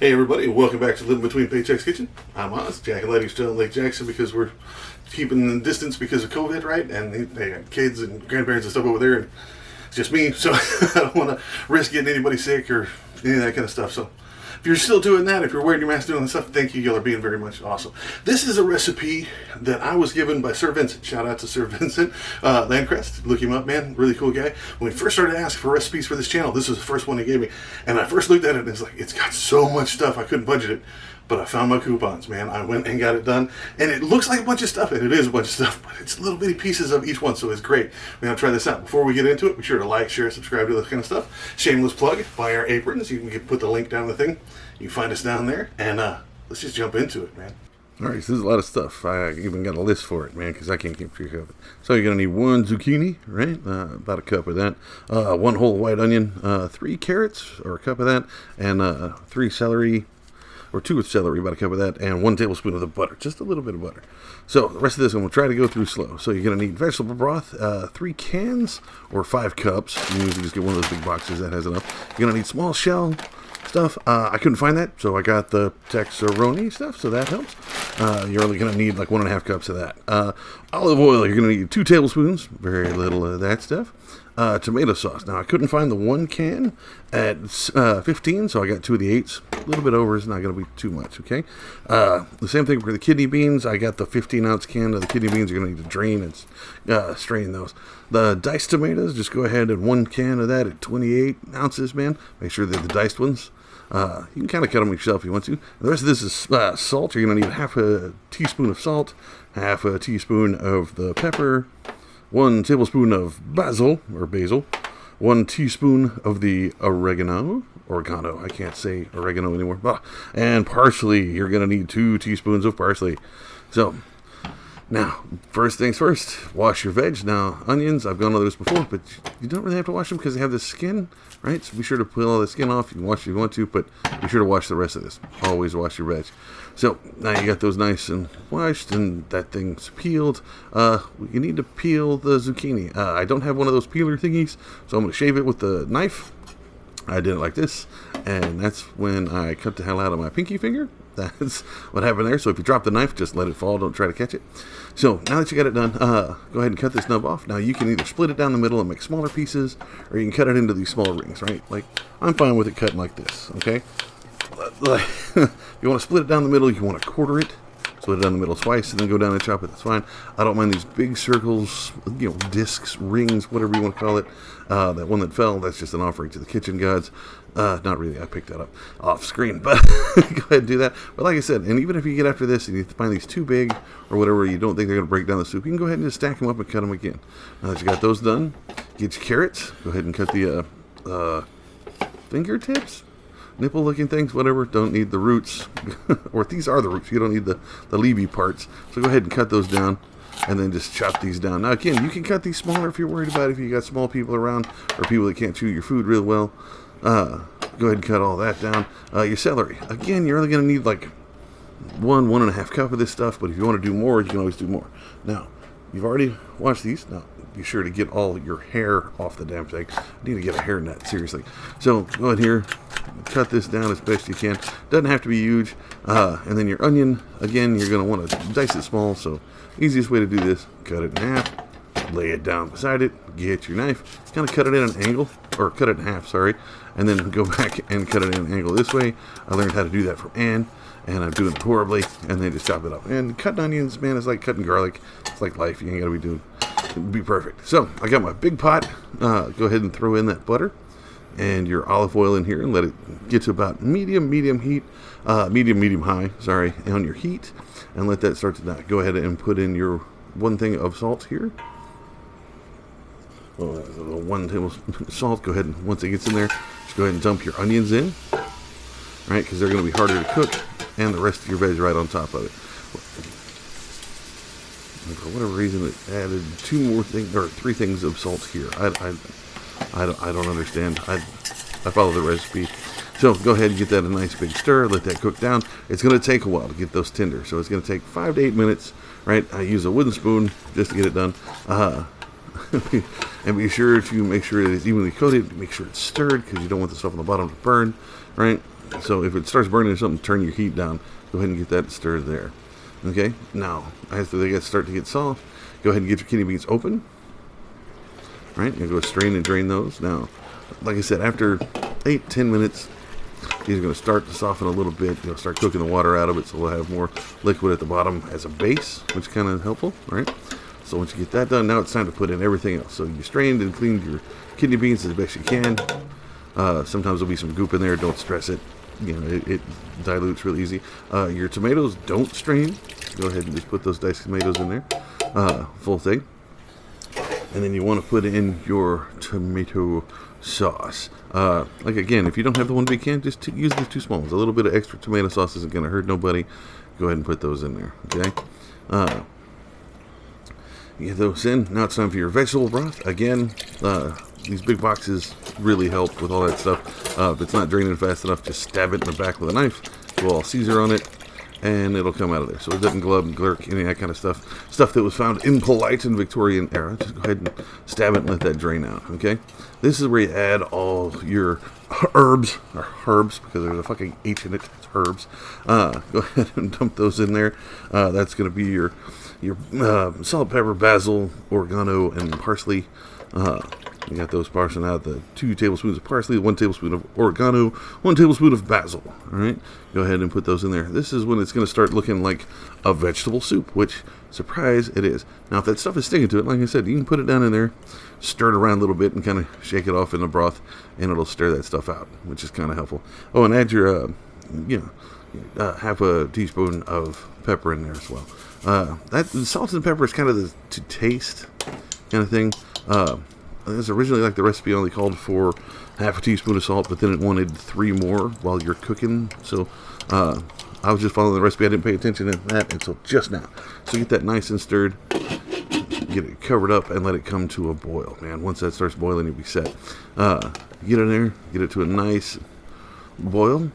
Hey everybody, welcome back to Living Between Paychecks Kitchen. I'm Oz. Jack and Letty are still in Lake Jackson because we're keeping the distance because of COVID, right? And they got kids and grandparents and stuff over there, and it's just me, so I don't want to risk getting anybody sick or any of that kind of stuff. So if you're still doing that, if you're wearing your mask doing this stuff, thank you. Y'all are being very much awesome. This is a recipe that I was given by Sir Vincent. Shout out to Sir Vincent Landcrest. Look him up, man. Really cool guy. When we first started asking for recipes for this channel, this was the first one he gave me. And I first looked at it and it's like, it's got so much stuff, I couldn't budget it. But I found my coupons, man. I went and got it done. And it looks like a bunch of stuff, and it is a bunch of stuff, but it's little bitty pieces of each one, so it's great. We're going to try this out. Before we get into it, be sure to like, share, subscribe to this kind of stuff. Shameless plug, buy our aprons. You can put the link down in the thing. You can find us down there, and let's just jump into it, man. All right, so this is a lot of stuff. I even got a list for it, man, because I can't keep track of it. So you're going to need 1 zucchini, right? About a cup of that. 1 whole white onion, 3 carrots, or a cup of that, and 3 celery, or 2 with celery, about a cup of that, and 1 tablespoon of the butter, just a little bit of butter. So the rest of this I'm going to try to go through slow. So you're going to need vegetable broth, 3 cans, or 5 cups. You usually just get one of those big boxes that has enough. You're going to need small shell stuff. I couldn't find that, so I got the Texaroni stuff, so that helps. You're only going to need like 1.5 cups of that. Olive oil, you're going to need 2 tablespoons, very little of that stuff. Tomato sauce. Now, I couldn't find the 1 can at 15, so I got 2 of the 8s. A little bit over is not going to be too much, okay? The same thing for the kidney beans. I got the 15-ounce can of the kidney beans. You're going to need to drain and strain those. The diced tomatoes, just go ahead and 1 can of that at 28 ounces, man. Make sure they're the diced ones. You can kind of cut them yourself if you want to. The rest of this is salt. You're going to need half a teaspoon of salt, half a teaspoon of the pepper, 1 tablespoon of basil, 1 teaspoon of the oregano, I can't say oregano anymore, and parsley. You're going to need 2 teaspoons of parsley. So, now, first things first, wash your veg. Now, onions, I've gone over this before, but you don't really have to wash them because they have the skin, right? So be sure to peel all the skin off. You can wash if you want to, but be sure to wash the rest of this. Always wash your veg. So, now you got those nice and washed, and that thing's peeled. You need to peel the zucchini. I don't have one of those peeler thingies, so I'm going to shave it with the knife. I did it like this, and that's when I cut the hell out of my pinky finger. That's what happened there. So if you drop the knife, just let it fall. Don't try to catch it. So now that you got it done, go ahead and cut this nub off. Now you can either split it down the middle and make smaller pieces, or you can cut it into these small rings, right? Like, I'm fine with it cutting like this, okay? If you want to split it down the middle, you want to quarter it. Split it down the middle twice, and then go down and chop it. That's fine. I don't mind these big circles, discs, rings, whatever you want to call it. That one that fell, that's just an offering to the kitchen gods. Not really. I picked that up off screen, but go ahead and do that. But like I said, and even if you get after this and you find these too big or whatever, you don't think they're going to break down the soup, you can go ahead and just stack them up and cut them again. Now that you got those done, get your carrots. Go ahead and cut the fingertips. Nipple-looking things, whatever. Don't need the roots. Or these are the roots. You don't need the leafy parts. So go ahead and cut those down. And then just chop these down. Now, again, you can cut these smaller if you're worried about it. If you got small people around or people that can't chew your food real well. Go ahead and cut all that down. Your celery. Again, you're only going to need like 1.5 cup of this stuff. But if you want to do more, you can always do more. Now, you've already washed these. Now, be sure to get all your hair off the damn thing. I need to get a hairnet, seriously. So, go ahead here. Cut this down as best you can. Doesn't have to be huge. And then your onion, again, you're going to want to dice it small. So, easiest way to do this, cut it in half, lay it down beside it, get your knife, kind of cut it in an angle, or cut it in half, sorry, and then go back and cut it in an angle this way. I learned how to do that from Ann, and I'm doing it horribly, and then just chop it up. And cutting onions, man, is like cutting garlic. It's like life. You ain't got to be perfect. So, I got my big pot. Go ahead and throw in that butter and your olive oil in here and let it get to about medium heat, medium high, sorry, on your heat, and let that start to die. Go ahead and put in your 1 thing of salt here. 1 tablespoon of salt. Go ahead and once it gets in there, just go ahead and dump your onions in, right? Because they're going to be harder to cook, and the rest of your veg right on top of it. And for whatever reason, it added 2 more things or 3 things of salt here. I don't understand. I follow the recipe. So go ahead and get that a nice big stir. Let that cook down. It's going to take a while to get those tender. So it's going to take 5 to 8 minutes, right? I use a wooden spoon just to get it done. And be sure to make sure that it's evenly coated. Make sure it's stirred because you don't want the stuff on the bottom to burn, right? So if it starts burning or something, turn your heat down. Go ahead and get that stirred there. Okay. Now, after they start to get soft, go ahead and get your kidney beans open. Right. You go strain and drain those. Now, like I said, after 8-10 minutes, these are going to start to soften a little bit. You'll start cooking the water out of it, so we'll have more liquid at the bottom as a base, which is kind of helpful, right? So once you get that done, now it's time to put in everything else. So you strained and cleaned your kidney beans as best you can. Sometimes there'll be some goop in there. Don't stress it. You know, it dilutes real easy. Your tomatoes, don't strain. Go ahead and just put those diced tomatoes in there, full thing. And then you want to put in your tomato sauce. Like again, if you don't have the one big can, just use the 2 small ones. A little bit of extra tomato sauce isn't going to hurt nobody. Go ahead and put those in there. Okay. You get those in. Now it's time for your vegetable broth. Again, these big boxes really help with all that stuff. If it's not draining fast enough, just stab it in the back with a knife. Go all Caesar on it, and it'll come out of there. So it doesn't glub and glurk, any of that kind of stuff. Stuff that was found impolite in Victorian era. Just go ahead and stab it and let that drain out, okay? This is where you add all your herbs, because there's a fucking H in it. It's herbs. Go ahead and dump those in there. That's going to be your salt, pepper, basil, oregano, and parsley. You got those parsing out. The 2 tablespoons of parsley, 1 tablespoon of oregano, 1 tablespoon of basil. All right, go ahead and put those in there. This is when it's going to start looking like a vegetable soup, which, surprise, it is. Now, if that stuff is sticking to it, like I said, you can put it down in there, stir it around a little bit, and kind of shake it off in the broth, and it'll stir that stuff out, which is kind of helpful. Oh, and add your, half a teaspoon of pepper in there as well. That salt and pepper is kind of the to taste kind of thing. It was originally, like, the recipe only called for half a teaspoon of salt, but then it wanted 3 more while you're cooking. So I was just following the recipe. I didn't pay attention to that until just now. So get that nice and stirred, get it covered up, and let it come to a boil. Man, once that starts boiling, you'll be set. Get in there, get it to a nice boil,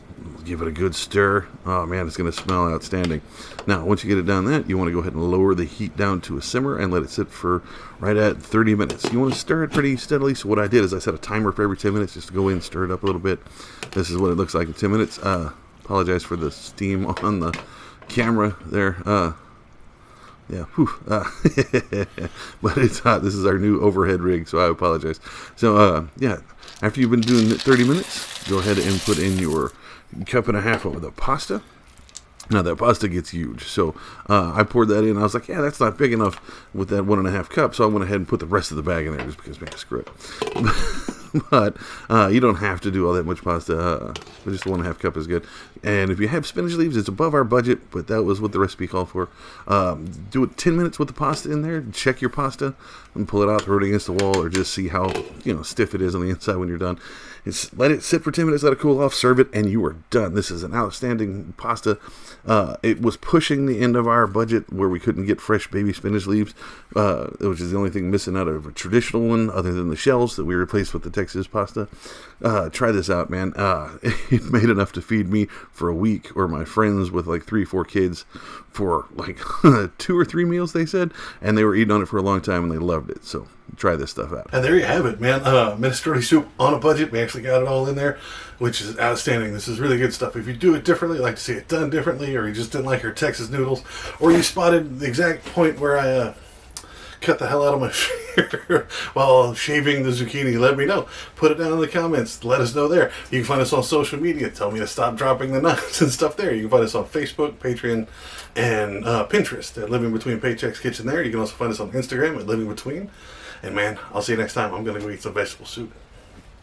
give it a good stir. Oh man, it's going to smell outstanding. Now, once you get it down that, you want to go ahead and lower the heat down to a simmer and let it sit for right at 30 minutes. You want to stir it pretty steadily. So what I did is I set a timer for every 10 minutes just to go in, stir it up a little bit. This is what it looks like in 10 minutes. Apologize for the steam on the camera there. Yeah, but it's hot. This is our new overhead rig, so I apologize. So, yeah, after you've been doing it 30 minutes, go ahead and put in your 1.5 cups of the pasta. Now, that pasta gets huge, so I poured that in. I was like, yeah, that's not big enough with that 1.5 cups, so I went ahead and put the rest of the bag in there just because, man, screw it. But you don't have to do all that much pasta. Just 1.5 cup is good. And if you have spinach leaves, it's above our budget, but that was what the recipe called for. Do it 10 minutes with the pasta in there. Check your pasta and pull it out, throw it against the wall, or just see how stiff it is on the inside when you're done. Let it sit for 10 minutes, let it cool off, serve it, and you are done. This is an outstanding pasta. It was pushing the end of our budget where we couldn't get fresh baby spinach leaves, which is the only thing missing out of a traditional one other than the shells that we replaced with the Texas pasta. Try this out, man. It made enough to feed me for a week, or my friends with like 3-4 kids for like 2 or 3 meals, they said, and they were eating on it for a long time and they loved it. So try this stuff out. And there you have it, man. Minestrone soup on a budget. We actually got it all in there, which is outstanding. This is really good stuff. If you do it differently, like to see it done differently, or you just didn't like your Texas noodles, or you spotted the exact point where I cut the hell out of my finger while shaving the zucchini, let me know. Put it down in the comments. Let us know there. You can find us on social media. Tell me to stop dropping the knives and stuff there. You can find us on Facebook, Patreon, and Pinterest at Living Between Paychecks Kitchen there. You can also find us on Instagram at Living Between. And man, I'll see you next time. I'm going to go eat some vegetable soup.